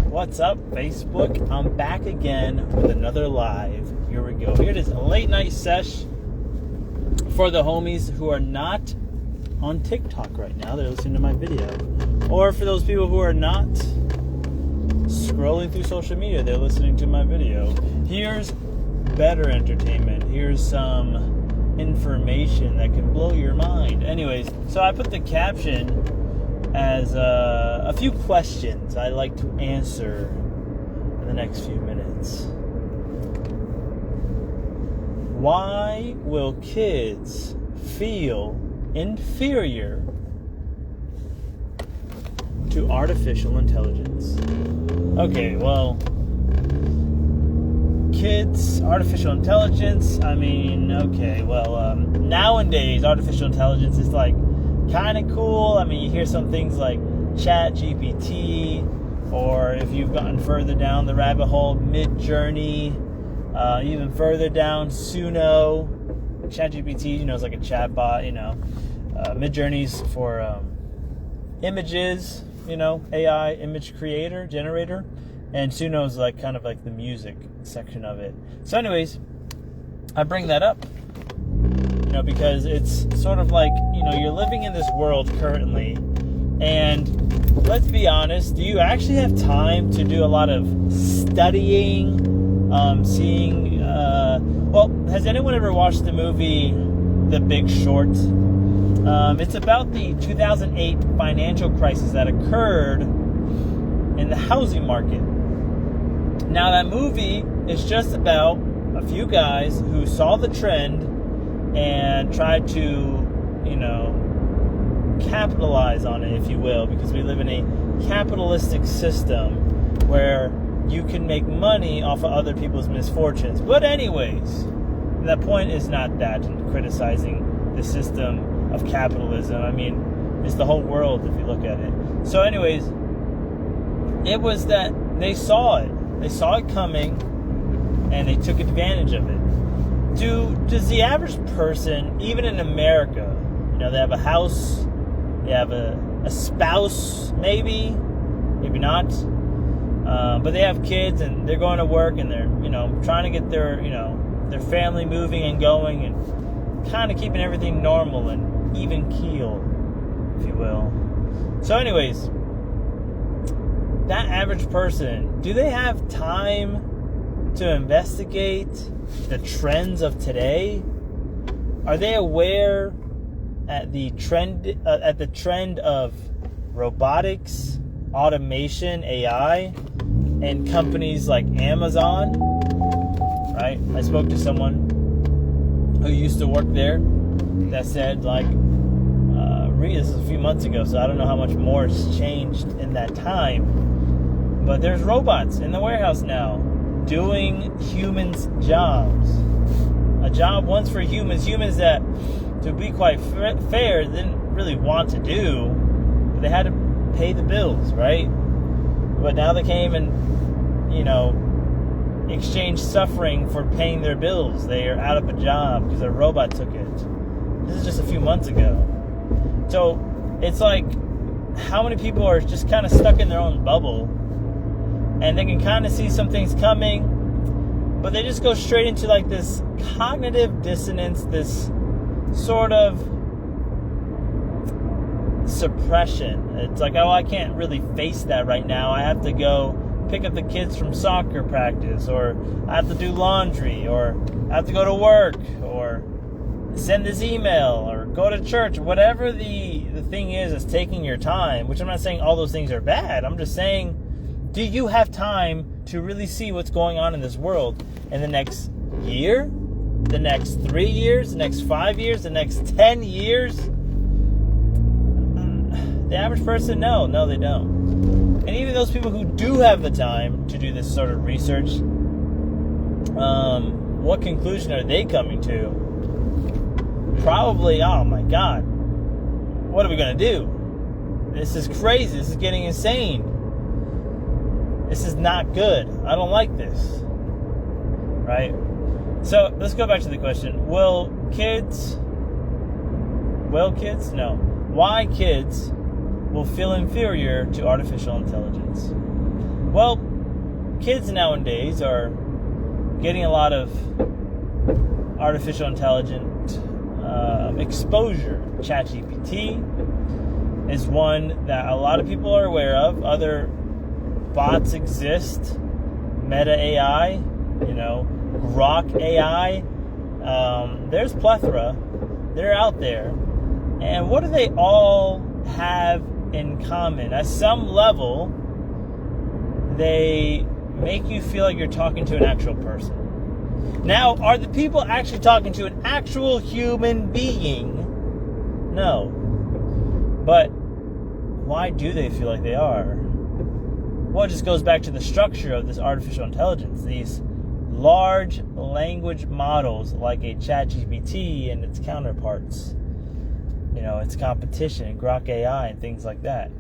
What's up, Facebook? I'm back again with another live. Here we go. Here it is, a late night sesh for the homies who are not on TikTok right now. They're listening to my video. Or for those people who are not scrolling through social media, they're listening to my video. Here's better entertainment. Here's some information that can blow your mind. Anyways, so I put the caption as a few questions I like to answer in the next few minutes. Why will kids feel inferior to artificial intelligence? Okay, well, kids, artificial intelligence, nowadays artificial intelligence is like kind of cool. I mean, you hear some things like Chat GPT, or if you've gotten further down the rabbit hole, Mid-Journey, even further down, Suno. Chat GPT, is like a chat bot, Mid-Journey's for images, AI image generator, and Suno's like kind of like the music section of it. So anyways, I bring that up, because it's sort of like, you're living in this world currently, and let's be honest, do you actually have time to do a lot of studying, seeing, has anyone ever watched the movie The Big Short? It's about the 2008 financial crisis that occurred in the housing market. Now, that movie is just about a few guys who saw the trend and tried to, capitalize on it, if you will, because we live in a capitalistic system where you can make money off of other people's misfortunes. But anyways, the point is not that criticizing the system of capitalism. I mean, it's the whole world if you look at it. So anyways, it was that they saw it coming, and they took advantage of it. Does the average person, even in America, they have a house, they have a spouse, maybe not, but they have kids and they're going to work and they're, trying to get their family moving and going and kind of keeping everything normal and even keel, if you will. So anyways, that average person, do they have time to investigate the trends of today? Are they aware at the trend of robotics, automation, AI, and companies like Amazon? Right? I spoke to someone who used to work there that said, this is a few months ago, so I don't know how much more has changed in that time, but there's robots in the warehouse now doing humans' jobs. A job once for humans that, to be quite fair, didn't really want to do, but they had to pay the bills, right? But now they came and, exchanged suffering for paying their bills. They are out of a job because a robot took it. This is just a few months ago. So it's like, how many people are just kind of stuck in their own bubble, and they can kind of see some things coming, but they just go straight into like this cognitive dissonance, this sort of suppression. It's like, I can't really face that right now. I have to go pick up the kids from soccer practice, or I have to do laundry, or I have to go to work, or send this email, or go to church, whatever the thing is that's taking your time, which I'm not saying all those things are bad. I'm just saying, do you have time to really see what's going on in this world in the next year, the next 3 years, the next 5 years, the next 10 years? The average person, no, they don't. And even those people who do have the time to do this sort of research, what conclusion are they coming to? Probably, oh my God, what are we going to do? This is crazy. This is getting insane. This is not good. I don't like this. Right? So let's go back to the question. Why kids will feel inferior to artificial intelligence? Well, kids nowadays are getting a lot of artificial intelligence exposure. ChatGPT is one that a lot of people are aware of. Other bots exist. Meta AI, Grok AI. There's plethora. They're out there. And what do they all have in common? At some level, they make you feel like you're talking to an actual person. Now, are the people actually talking to an actual human being? No. But why do they feel like they are? Well, it just goes back to the structure of this artificial intelligence. These large language models like a ChatGPT and its counterparts. Its competition, Grok AI and things like that.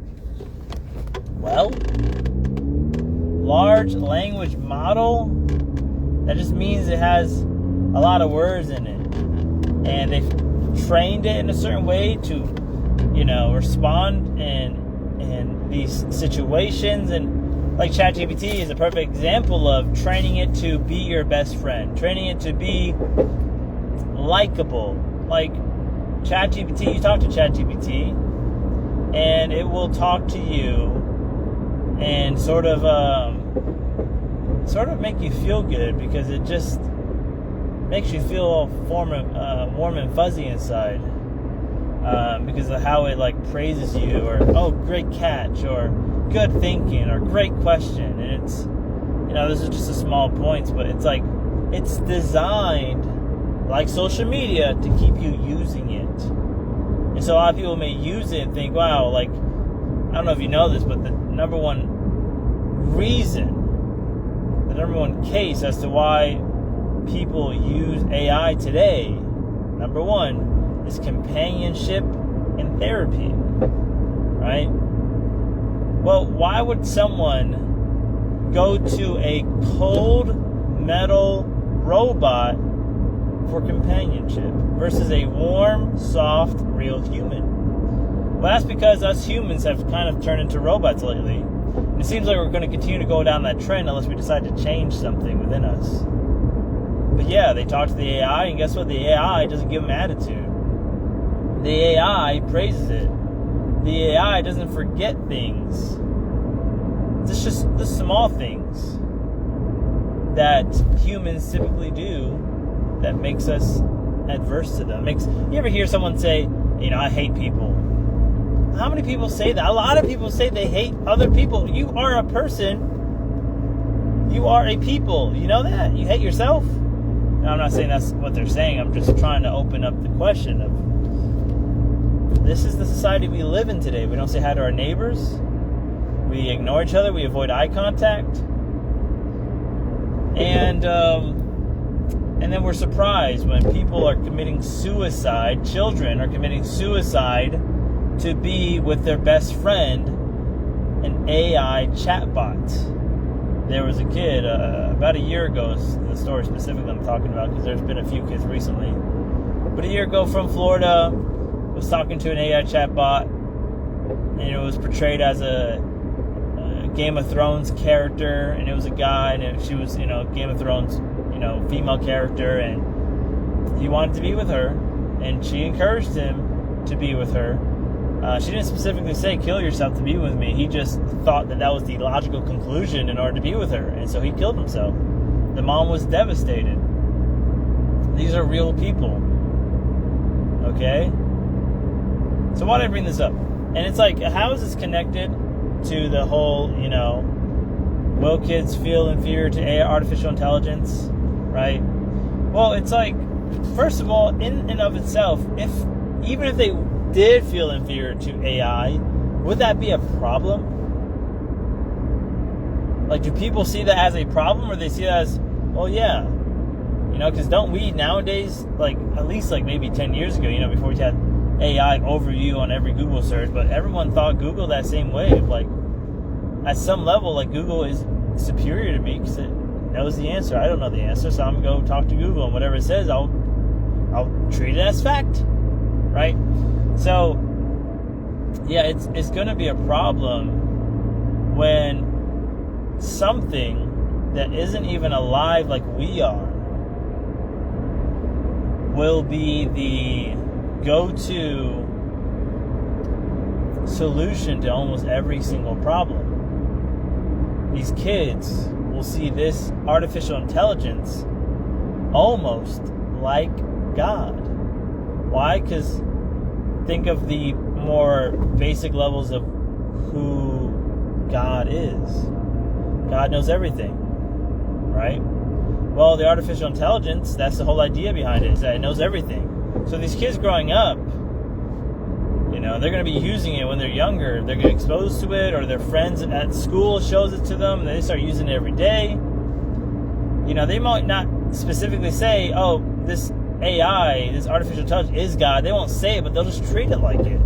Well, large language model, that just means it has a lot of words in it. And they've trained it in a certain way to, respond in these situations. And like ChatGPT is a perfect example of training it to be your best friend, training it to be likable. Like ChatGPT, you talk to ChatGPT, and it will talk to you and sort of make you feel good, because it just makes you feel all warm and fuzzy inside, because of how it praises you, or great catch, or good thinking, or great question. And it's those are just the small points, but it's designed like social media to keep you using it. And so a lot of people may use it and think, wow, I don't know if you know this, but the number one case as to why people use AI today, number one, is companionship and therapy, right? Well, why would someone go to a cold metal robot for companionship versus a warm, soft, real human? Well, that's because us humans have kind of turned into robots lately. And it seems like we're going to continue to go down that trend unless we decide to change something within us. But yeah, they talk to the AI, and guess what? The AI doesn't give them attitude. The AI praises it. The AI doesn't forget things. It's just the small things that humans typically do that makes us adverse to them. You ever hear someone say, I hate people? How many people say that? A lot of people say they hate other people. You are a person. You are a people. You know that? You hate yourself? Now, I'm not saying that's what they're saying. I'm just trying to open up the question of, this is the society we live in today. We don't say hi to our neighbors. We ignore each other. We avoid eye contact. And then we're surprised when people are committing suicide, children are committing suicide to be with their best friend, an AI chatbot. There was a kid about a year ago, the story specifically I'm talking about, because there's been a few kids recently, but a year ago from Florida, was talking to an AI chatbot, and it was portrayed as a Game of Thrones character, and it was a guy, and she was, Game of Thrones, female character, and he wanted to be with her, and she encouraged him to be with her. She didn't specifically say, kill yourself to be with me. He just thought that was the logical conclusion in order to be with her, and so he killed himself. The mom was devastated. These are real people. Okay? So why did I bring this up? And it's how is this connected to the whole, will kids feel inferior to AI, artificial intelligence, right? Well, it's first of all, in and of itself, even if they did feel inferior to AI, would that be a problem? Do people see that as a problem, or they see that as, well, yeah, because don't we nowadays, at least maybe 10 years ago, before we had AI overview on every Google search, but everyone thought Google that same way of at some level, Google is superior to me because it knows the answer. I don't know the answer, so I'm gonna go talk to Google, and whatever it says, I'll treat it as fact, right? So yeah, it's gonna be a problem when something that isn't even alive like we are will be the go-to solution to almost every single problem. These kids will see this artificial intelligence almost like God. Why? Because think of the more basic levels of who God is. God knows everything, right? Well, the artificial intelligence, that's the whole idea behind it, is that it knows everything. So these kids growing up, they're going to be using it when they're younger. They're going to get exposed to it, or their friends at school shows it to them, and they start using it every day. They might not specifically say, oh, this AI, this artificial intelligence is God. They won't say it, but they'll just treat it like it.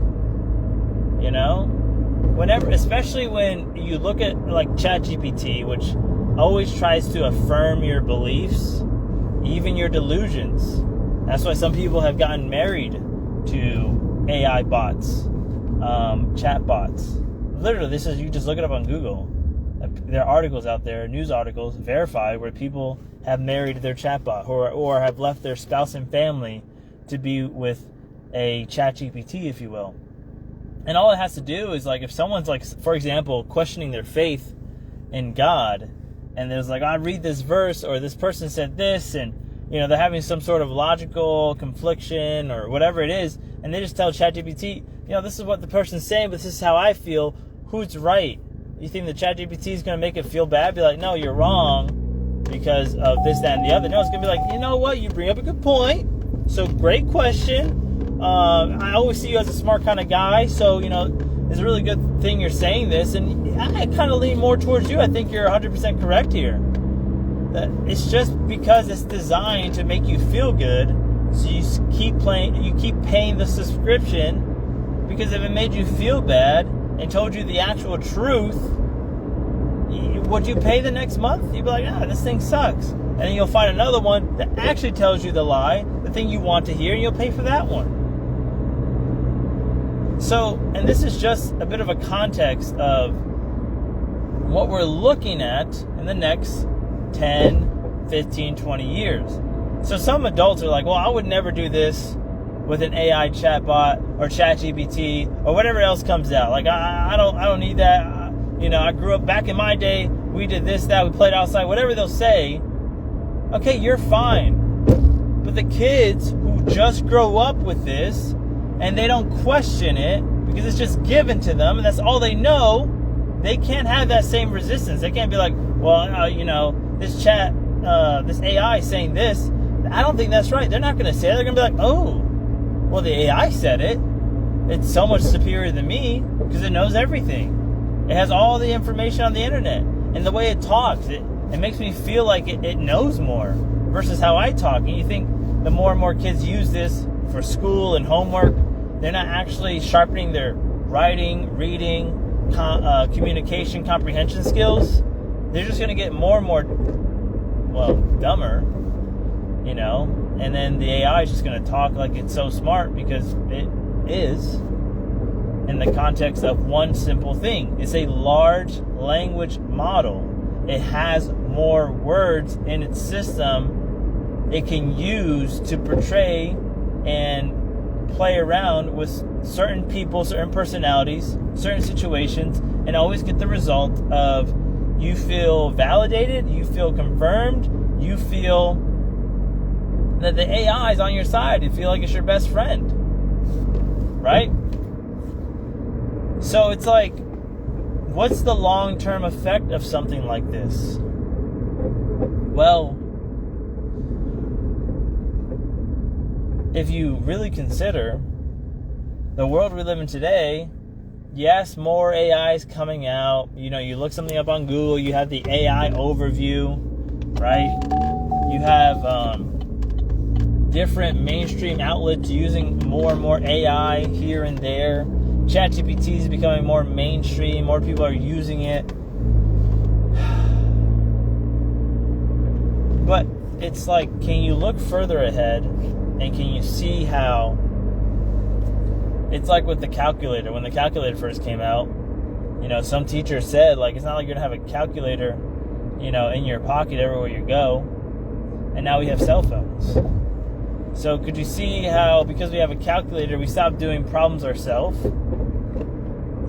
Whenever, especially when you look at like ChatGPT, which always tries to affirm your beliefs, even your delusions. That's why some people have gotten married to AI bots, chat bots. Literally, you just look it up on Google. There are articles out there, news articles, verified, where people have married their chatbot or have left their spouse and family to be with a ChatGPT, if you will. And all it has to do is, like, if someone's, like, for example, questioning their faith in God, and there's like, I read this verse, or this person said this, and, they're having some sort of logical confliction or whatever it is, and they just tell ChatGPT, this is what the person's saying, but this is how I feel. Who's right? You think the ChatGPT is going to make it feel bad? Be like, no, you're wrong because of this, that, and the other. No, it's going to be like, you know what? You bring up a good point. So great question. I always see you as a smart kind of guy. So, it's a really good thing you're saying this. And I kind of lean more towards you. I think you're 100% correct here. It's just because it's designed to make you feel good. So you keep paying the subscription, because if it made you feel bad and told you the actual truth, would you pay the next month? You'd be like, this thing sucks. And then you'll find another one that actually tells you the lie, the thing you want to hear, and you'll pay for that one. So, and this is just a bit of a context of what we're looking at in the next 10, 15, 20 years. So some adults are like, well, I would never do this with an AI chatbot or ChatGPT or whatever else comes out. Like, I don't need that. I grew up back in my day. We did this, that. We played outside. Whatever they'll say. Okay, you're fine. But the kids who just grow up with this and they don't question it because it's just given to them and that's all they know, they can't have that same resistance. They can't be like, well, this AI saying this. I don't think that's right. They're not going to say it. They're going to be like, oh, well, the AI said it. It's so much superior than me because it knows everything. It has all the information on the internet. And the way it talks, it makes me feel like it knows more versus how I talk. And you think the more and more kids use this for school and homework, they're not actually sharpening their writing, reading, communication, comprehension skills. They're just going to get more and more, dumber. And then the AI is just going to talk like it's so smart because it is, in the context of one simple thing. It's a large language model. It has more words in its system it can use to portray and play around with certain people, certain personalities, certain situations, and always get the result of you feel validated, you feel confirmed, you feel that the AI is on your side. You feel like it's your best friend, right? So it's like, what's the long-term effect of something like this? Well, if you really consider the world we live in today, yes, more AI is coming out. You look something up on Google, you have the AI overview, right? You have different mainstream outlets using more and more AI here and there. ChatGPT is becoming more mainstream. More people are using it. But it's like, can you look further ahead and can you see how it's like with the calculator? When the calculator first came out, some teacher said, like, it's not like you're going to have a calculator in your pocket everywhere you go. And now we have cell phones. So could you see how, because we have a calculator, we stopped doing problems ourselves,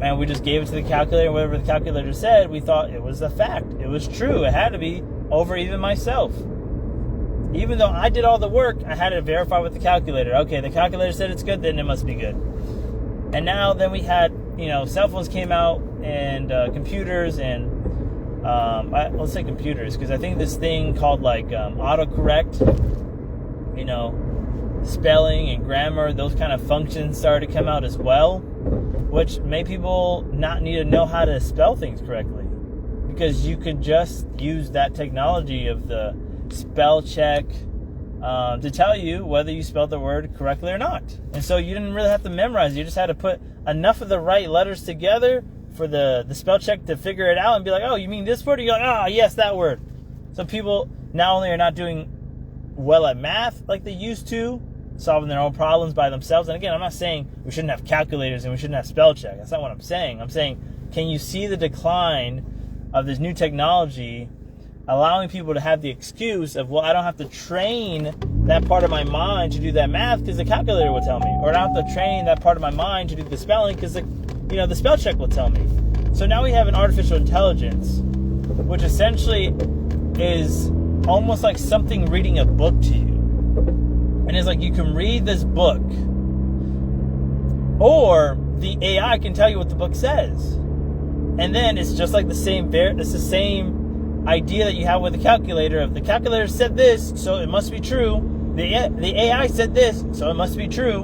and we just gave it to the calculator, whatever the calculator said, we thought it was a fact. It was true. It had to be over even myself. Even though I did all the work, I had to verify with the calculator. Okay, the calculator said it's good, then it must be good. And now then we had, cell phones came out, and computers, and let's say computers, because I think this thing called autocorrect, spelling and grammar, those kind of functions started to come out as well, which made people not need to know how to spell things correctly, because you could just use that technology of the spell check to tell you whether you spelled the word correctly or not. And so you didn't really have to memorize. You just had to put enough of the right letters together for the spell check to figure it out and be like, oh, you mean this word? You're like, yes, that word. So people not only are not doing well at math like they used to, solving their own problems by themselves. And again, I'm not saying we shouldn't have calculators and we shouldn't have spell check. That's not what I'm saying. I'm saying, can you see the decline of this new technology allowing people to have the excuse of, well, I don't have to train that part of my mind to do that math because the calculator will tell me, or I don't have to train that part of my mind to do the spelling because the spell check will tell me. So now we have an artificial intelligence, which essentially is almost like something reading a book to you. And it's like you can read this book, or the AI can tell you what the book says. And then it's just like the same idea that you have with the calculator. If the calculator said this, so it must be true. The AI said this, so it must be true.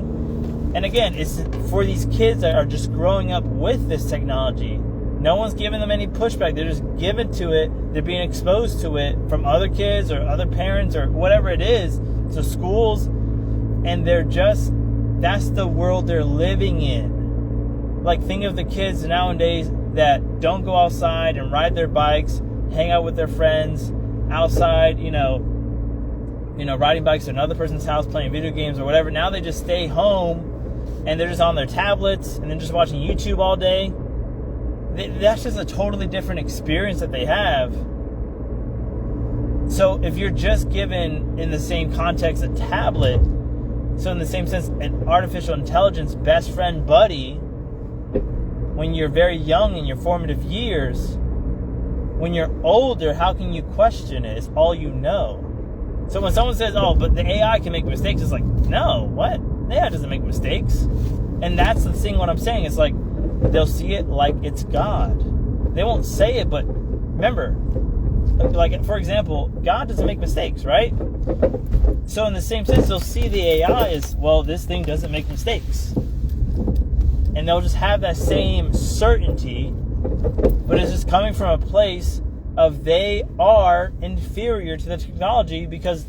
And again, it's for these kids that are just growing up with this technology. No one's giving them any pushback. They're just given to it. They're being exposed to it from other kids or other parents or whatever it is, to schools. And that's the world they're living in. Like, think of the kids nowadays that don't go outside and ride their bikes, hang out with their friends outside, riding bikes to another person's house, playing video games or whatever. Now they just stay home and they're just on their tablets and then just watching YouTube all day. That's just a totally different experience that they have. So if you're just given, in the same context, a tablet, so in the same sense, an artificial intelligence best friend buddy, when you're very young in your formative years, when you're older, how can you question it? It's all you know. So when someone says, oh, but the AI can make mistakes, it's like, no, what? The AI doesn't make mistakes. And that's the thing, what I'm saying. It's like, they'll see it like it's God. They won't say it, but remember, like, for example, God doesn't make mistakes, right? So in the same sense, they'll see the AI as, well, this thing doesn't make mistakes. And they'll just have that same certainty, but it's just coming from a place of they are inferior to the technology because,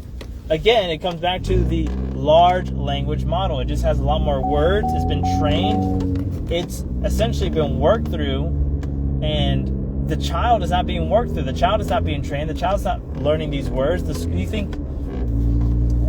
again, it comes back to the large language model. It just has a lot more words. It's been trained. It's essentially been worked through, and the child is not being worked through. The child is not being trained. The child's not learning these words. You think,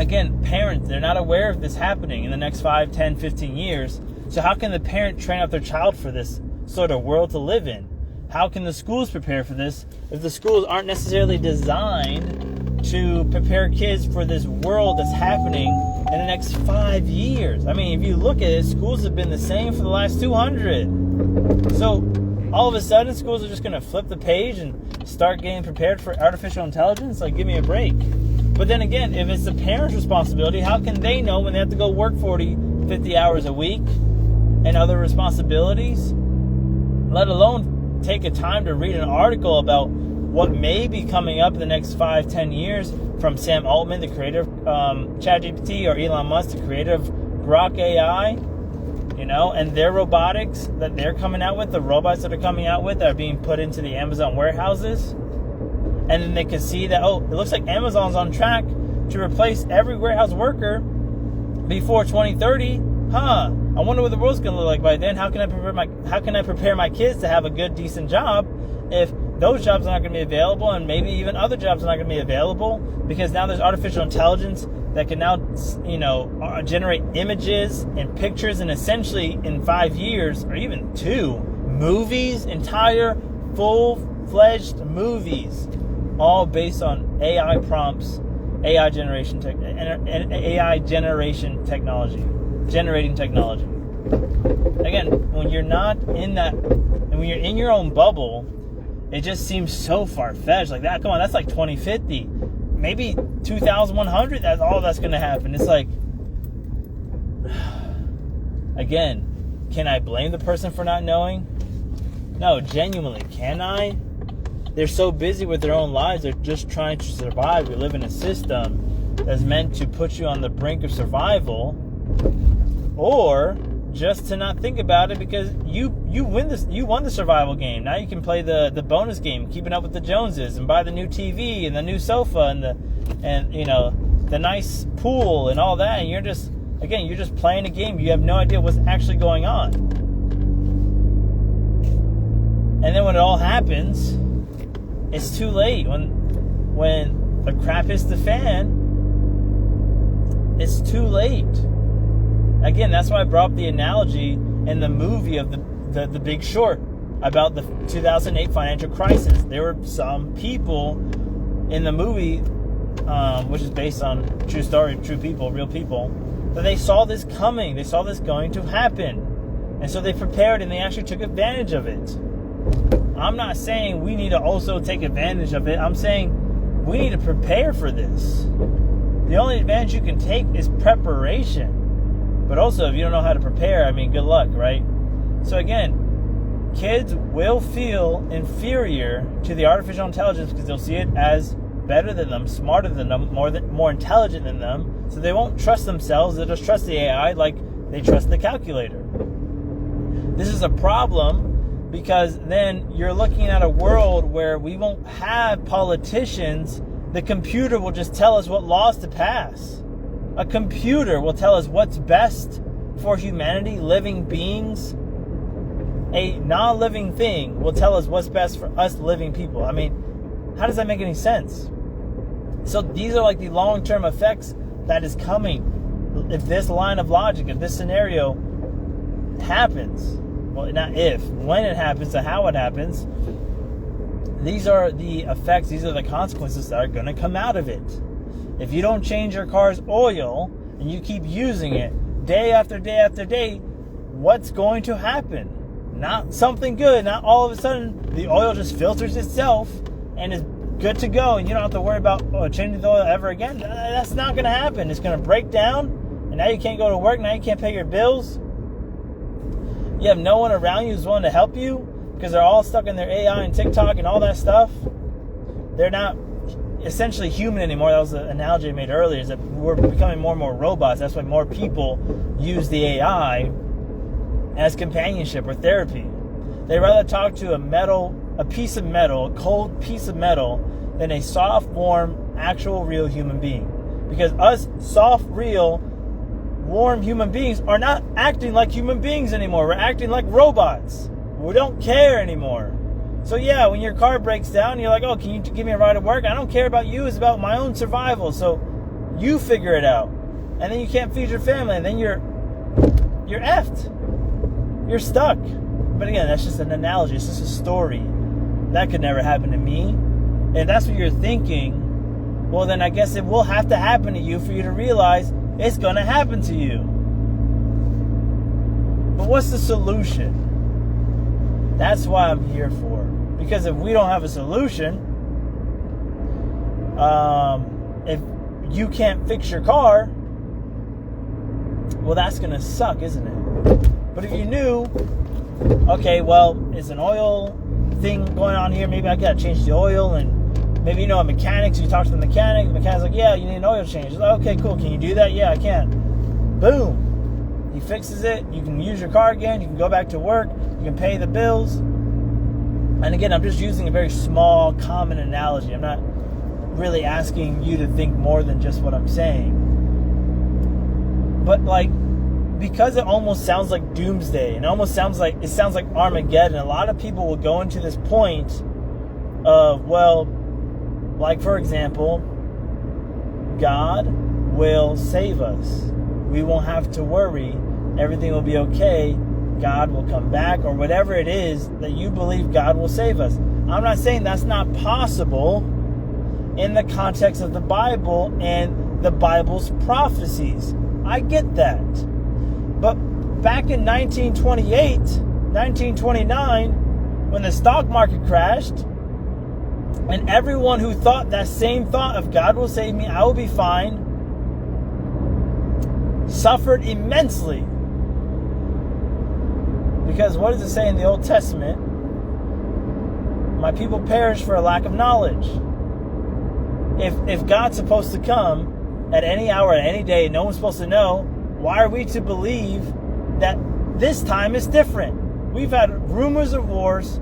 again, parents, they're not aware of this happening in the next 5, 10, 15 years. So how can the parent train up their child for this sort of world to live in? How can the schools prepare for this if the schools aren't necessarily designed to prepare kids for this world that's happening in the next 5 years? I mean, if you look at it, schools have been the same for the last 200. So all of a sudden, schools are just going to flip the page and start getting prepared for artificial intelligence? Like, give me a break. But then again, if it's the parent's responsibility, how can they know when they have to go work 40, 50 hours a week and other responsibilities? Let alone take a time to read an article about what may be coming up in the next 5, 10 years from Sam Altman, the creator of ChatGPT, or Elon Musk, the creator of Grok AI, and their robotics that they're coming out with, the robots that are coming out with that are being put into the Amazon warehouses. And then they can see that, it looks like Amazon's on track to replace every warehouse worker before 2030. I wonder what the world's going to look like by then. How can I prepare my kids to have a good, decent job if those jobs are not going to be available, and maybe even other jobs are not going to be available because now there's artificial intelligence that can now, generate images and pictures, and essentially in 5 years or even 2, movies, entire full-fledged movies all based on AI prompts, AI generation technology, generating technology. Again, when you're not in that, and when you're in your own bubble, it just seems so far-fetched. Like that, come on, that's like 2050, maybe 2100. That's all that's going to happen. It's like, again, can I blame the person for not knowing? No, genuinely, can I? They're so busy with their own lives, they're just trying to survive. We live in a system that's meant to put you on the brink of survival, or just to not think about it because you won the survival game. Now you can play the bonus game, keeping up with the Joneses, and buy the new TV and the new sofa and you know, the nice pool and all that, and you're just playing a game. You have no idea what's actually going on. And then when it all happens, it's too late. When the crap hits the fan, it's too late. Again, that's why I brought up the analogy in the movie of the Big Short about the 2008 financial crisis. There were some people in the movie, which is based on true story, true people, real people, that they saw this coming. They saw this going to happen. And so they prepared and they actually took advantage of it. I'm not saying we need to also take advantage of it. I'm saying we need to prepare for this. The only advantage you can take is preparation. But also, if you don't know how to prepare, I mean, good luck, right? So again, kids will feel inferior to the artificial intelligence because they'll see it as better than them, smarter than them, more intelligent than them. So they won't trust themselves. They'll just trust the AI like they trust the calculator. This is a problem because then you're looking at a world where we won't have politicians. The computer will just tell us what laws to pass. A computer will tell us what's best for humanity, living beings. A non-living thing will tell us what's best for us living people. I mean, how does that make any sense? So these are like the long-term effects that is coming. If this line of logic, if this scenario happens, well, not if, when it happens and how it happens, these are the effects, these are the consequences that are going to come out of it. If you don't change your car's oil and you keep using it day after day after day, what's going to happen? Not something good. Not all of a sudden the oil just filters itself and is good to go and you don't have to worry about changing the oil ever again. That's not going to happen. It's going to break down and now you can't go to work. Now you can't pay your bills. You have no one around you who's willing to help you because they're all stuck in their AI and TikTok and all that stuff. They're not essentially human anymore. That was the analogy I made earlier, is that we're becoming more and more robots. That's why more people use the AI as companionship or therapy. They rather talk to a piece of metal, a cold piece of metal, than a soft, warm, actual, real human being. Because us soft, real, warm human beings are not acting like human beings anymore. We're acting like robots. We don't care anymore. So yeah, when your car breaks down, you're like, oh, can you give me a ride to work? I don't care about you. It's about my own survival. So you figure it out. And then you can't feed your family. And then you're effed. You're stuck. But again, that's just an analogy. It's just a story. That could never happen to me. And if that's what you're thinking, well, then I guess it will have to happen to you for you to realize it's going to happen to you. But what's the solution? That's why I'm here for. Because if we don't have a solution, if you can't fix your car, well, that's going to suck, isn't it? But if you knew, okay, well, it's an oil thing going on here. Maybe I got to change the oil. And maybe you know a mechanic, so you talk to the mechanic. The mechanic's like, yeah, you need an oil change. He's like, okay, cool. Can you do that? Yeah, I can. Boom. He fixes it. You can use your car again. You can go back to work. You can pay the bills. And again, I'm just using a very small, common analogy. I'm not really asking you to think more than just what I'm saying. But like, because it almost sounds like doomsday, and it sounds like Armageddon, a lot of people will go into this point of, well, like for example, God will save us. We won't have to worry. Everything will be okay. God will come back, or whatever it is that you believe God will save us. I'm not saying that's not possible. in the context of the Bible and the Bible's prophecies. I get that. But back in 1928, 1929, when the stock market crashed, and everyone who thought that same thought of God will save me, I will be fine, suffered immensely. Because what does it say in the Old Testament? My people perish for a lack of knowledge. If God's supposed to come at any hour, at any day, no one's supposed to know, why are we to believe that this time is different? We've had rumors of wars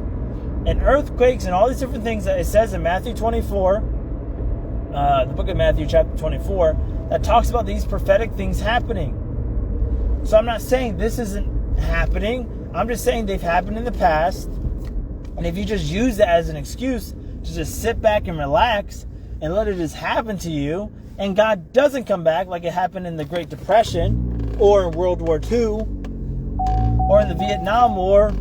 and earthquakes and all these different things that it says in Matthew 24, the book of Matthew chapter 24, that talks about these prophetic things happening. So I'm not saying this isn't happening. I'm just saying they've happened in the past. And if you just use that as an excuse to just sit back and relax and let it just happen to you, and God doesn't come back like it happened in the Great Depression or in World War II or in the Vietnam War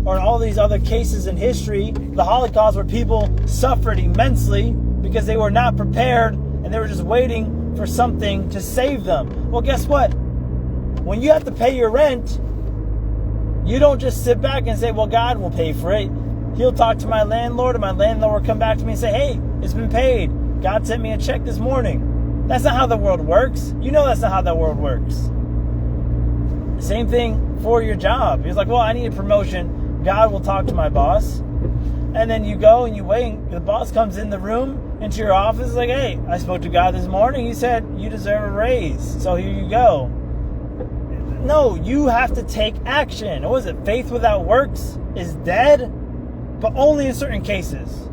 or in all these other cases in history, the Holocaust, where people suffered immensely because they were not prepared and they were just waiting for something to save them. Well, guess what? When you have to pay your rent, you don't just sit back and say, well, God will pay for it. He'll talk to my landlord, and my landlord will come back to me and say, hey, it's been paid. God sent me a check this morning. That's not how the world works. You know that's not how the world works. Same thing for your job. He's like, well, I need a promotion. God will talk to my boss. And then you go and you wait, and the boss comes in the room, into your office, like, hey, I spoke to God this morning. He said, you deserve a raise. So here you go. No, you have to take action. What is it? Faith without works is dead, but only in certain cases.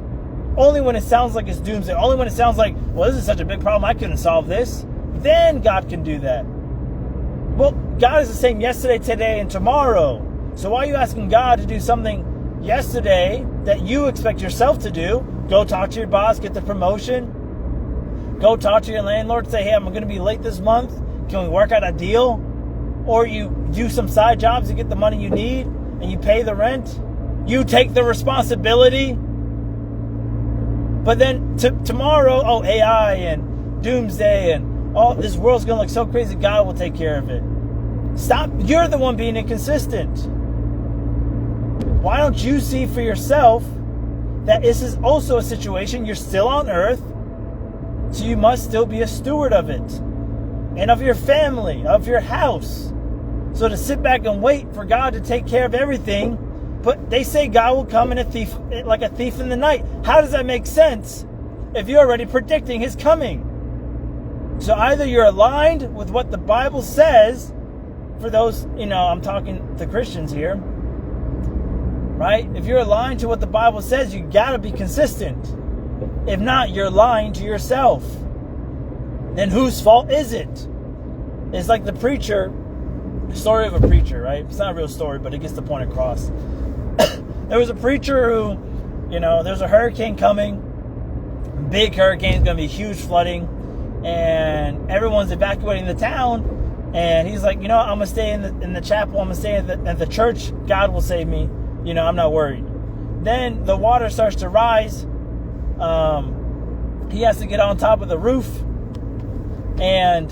Only when it sounds like it's doomsday. Only when it sounds like, well, this is such a big problem, I couldn't solve this. Then God can do that. Well, God is the same yesterday, today, and tomorrow. So why are you asking God to do something yesterday that you expect yourself to do? Go talk to your boss, get the promotion. Go talk to your landlord, say, hey, I'm going to be late this month. Can we work out a deal? Or you do some side jobs to get the money you need and you pay the rent. You take the responsibility. But then tomorrow, oh, AI and doomsday and all this world's going to look so crazy, God will take care of it. Stop. You're the one being inconsistent. Why don't you see for yourself that this is also a situation, you're still on earth, so you must still be a steward of it and of your family, of your house. So to sit back and wait for God to take care of everything, but they say God will come like a thief in the night. How does that make sense if you're already predicting his coming? So either you're aligned with what the Bible says, for those, I'm talking to Christians here, right? If you're aligned to what the Bible says, you gotta be consistent. If not, you're lying to yourself. Then whose fault is it? It's like the story of a preacher, right? It's not a real story, but it gets the point across. There was a preacher who, there's a hurricane coming, big hurricane, it's going to be huge flooding, and everyone's evacuating the town, and he's like, I'm going to stay in the chapel, I'm going to stay at the church, God will save me, I'm not worried. Then the water starts to rise, he has to get on top of the roof, and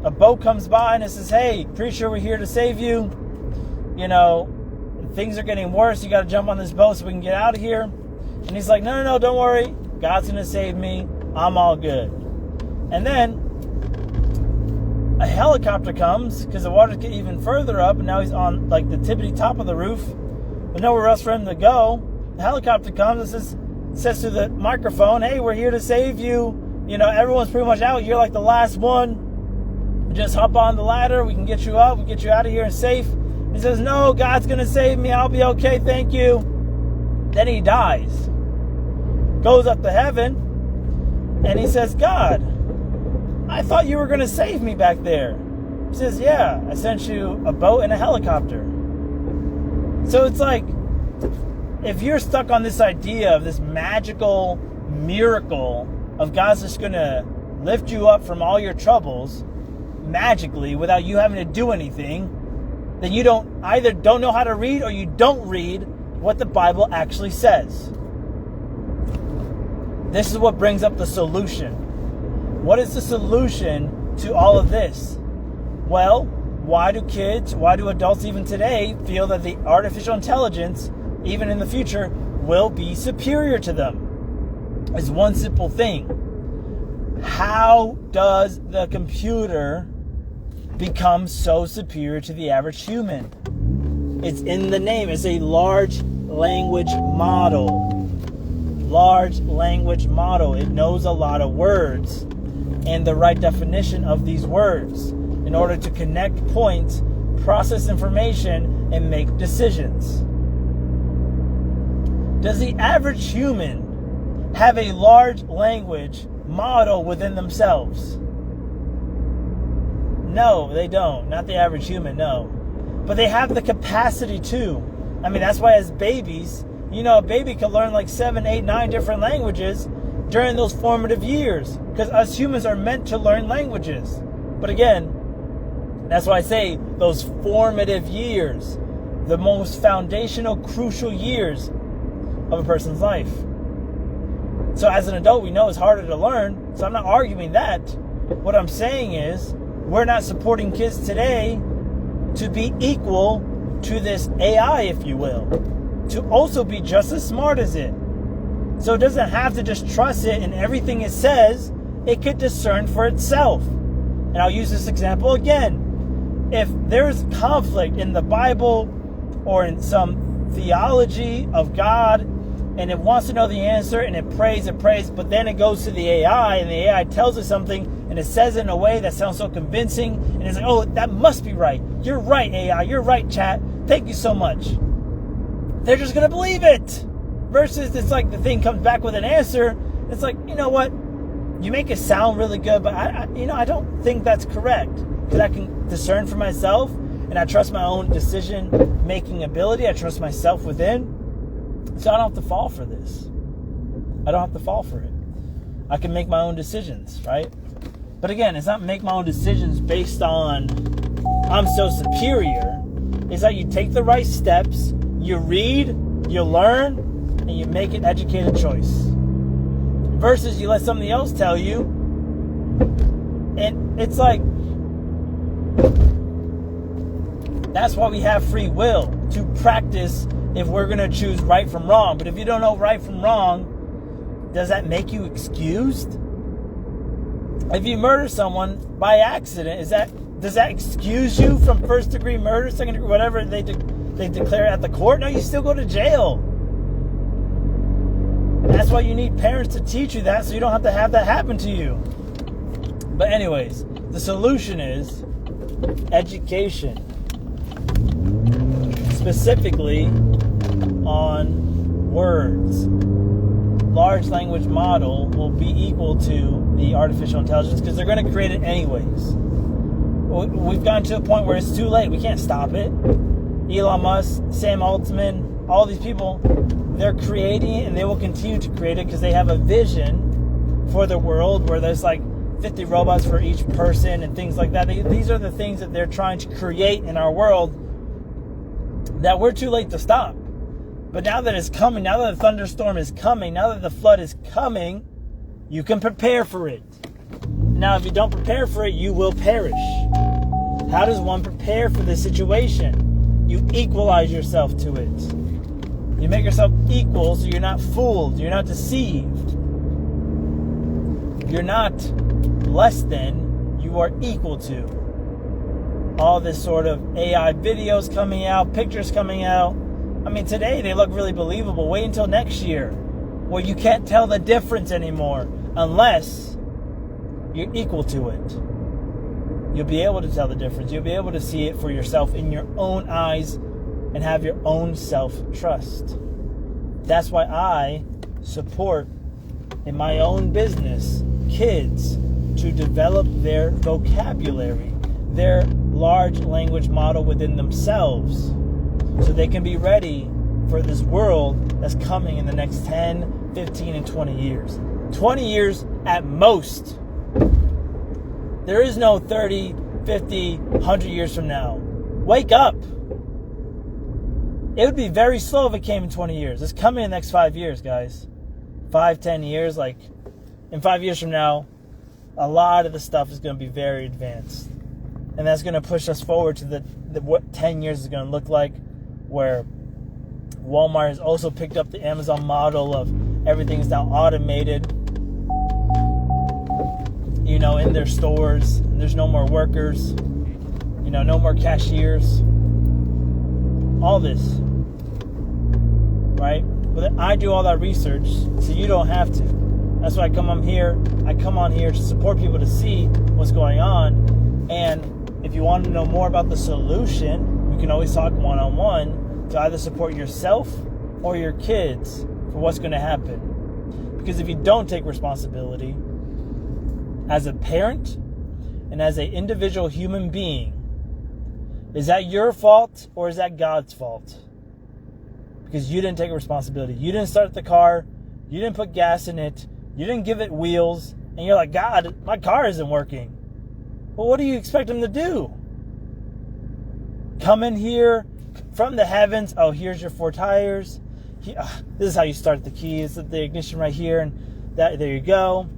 a boat comes by and it says, hey, preacher, we're here to save you. Things are getting worse. You got to jump on this boat so we can get out of here. And he's like, no, don't worry. God's going to save me. I'm all good. And then a helicopter comes because the water's getting even further up. And now he's on like the tippity top of the roof. There's nowhere else for him to go. The helicopter comes and says to the microphone, hey, we're here to save you. Everyone's pretty much out. You're like the last one. Just hop on the ladder. We can get you up. We get you out of here and safe. He says, no, God's going to save me. I'll be okay. Thank you. Then he dies. Goes up to heaven. And he says, God, I thought you were going to save me back there. He says, yeah, I sent you a boat and a helicopter. So it's like, if you're stuck on this idea of this magical miracle of God's just going to lift you up from all your troubles magically without you having to do anything, then you either don't know how to read or you don't read what the Bible actually says. This is what brings up the solution. What is the solution to all of this? Well, why do adults even today feel that the artificial intelligence, even in the future, will be superior to them? It's one simple thing. How does the computer become so superior to the average human? It's in the name. It's a large language model. Large language model. It knows a lot of words and the right definition of these words in order to connect points, process information, and make decisions. Does the average human have a large language model within themselves? No, they don't. Not the average human, no. But they have the capacity to. I mean, that's why as babies, a baby can learn like 7, 8, 9 different languages during those formative years. Because us humans are meant to learn languages. But again, that's why I say those formative years, the most foundational, crucial years of a person's life. So as an adult, we know it's harder to learn. So I'm not arguing that. What I'm saying is, we're not supporting kids today to be equal to this AI, if you will, to also be just as smart as it. So it doesn't have to just trust it and everything it says. It could discern for itself. And I'll use this example again. If there's conflict in the Bible or in some theology of God, and it wants to know the answer, and it prays, but then it goes to the AI, and the AI tells it something, and it says it in a way that sounds so convincing, and it's like, oh, that must be right. You're right, AI. You're right, chat. Thank you so much. They're just going to believe it. Versus it's like the thing comes back with an answer. It's like, you know what? You make it sound really good, but I don't think that's correct. Because I can discern for myself, and I trust my own decision-making ability. I trust myself within. So I don't have to fall for this. I don't have to fall for it. I can make my own decisions, right? But again, it's not make my own decisions based on I'm so superior. It's that you take the right steps, you read, you learn, and you make an educated choice. Versus you let somebody else tell you, and it's like, that's why we have free will, to practice if we're going to choose right from wrong. But if you don't know right from wrong, does that make you excused? If you murder someone by accident, does that excuse you from first degree murder, second degree, whatever they declare at the court? No, you still go to jail. That's why you need parents to teach you that, so you don't have to have that happen to you. But anyways, the solution is education. Specifically on words. Large language model will be equal to the artificial intelligence because they're going to create it anyways. We've gotten to a point where it's too late. We can't stop it. Elon Musk, Sam Altman, all these people, they're creating it, and they will continue to create it because they have a vision for the world where there's like 50 robots for each person and things like that. These are the things that they're trying to create in our world that we're too late to stop. But now that it's coming, now that the thunderstorm is coming, now that the flood is coming, you can prepare for it. Now, if you don't prepare for it, you will perish. How does one prepare for this situation? You equalize yourself to it. You make yourself equal so you're not fooled, you're not deceived. You're not less than, you are equal to. All this sort of AI videos coming out, pictures coming out. I mean, today they look really believable. Wait until next year, where you can't tell the difference anymore unless you're equal to it. You'll be able to tell the difference. You'll be able to see it for yourself in your own eyes and have your own self-trust. That's why I support in my own business kids to develop their vocabulary, their large language model within themselves, so they can be ready for this world that's coming in the next 10, 15, and 20 years. 20 years at most. There is no 30, 50, 100 years from now. Wake up. It would be very slow if it came in 20 years. It's coming in the next 5 years, guys. 5-10 years, like in 5 years from now, a lot of the stuff is going to be very advanced. And that's going to push us forward to the what 10 years is going to look like, where Walmart has also picked up the Amazon model of everything's now automated, in their stores. There's no more workers, no more cashiers. All this, right? But I do all that research, so you don't have to. That's why I come on here to support people to see what's going on. And if you want to know more about the solution, we can always talk one-on-one to either support yourself or your kids for what's going to happen. Because if you don't take responsibility as a parent and as an individual human being, is that your fault or is that God's fault? Because you didn't take responsibility. You didn't start the car. You didn't put gas in it. You didn't give it wheels. And you're like, God, my car isn't working. Well, what do you expect him to do? Come in here from the heavens. Oh, here's your 4 tires. This is how you start the key. It's the ignition right here. And there you go.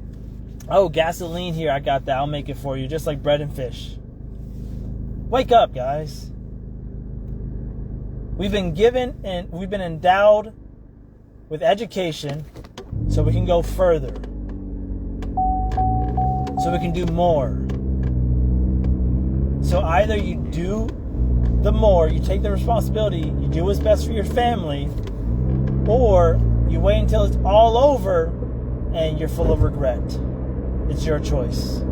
Oh, gasoline here. I got that. I'll make it for you. Just like bread and fish. Wake up, guys. We've been given and we've been endowed with education so we can go further. So we can do more. So either you do the more, you take the responsibility, you do what's best for your family, or you wait until it's all over and you're full of regret. It's your choice.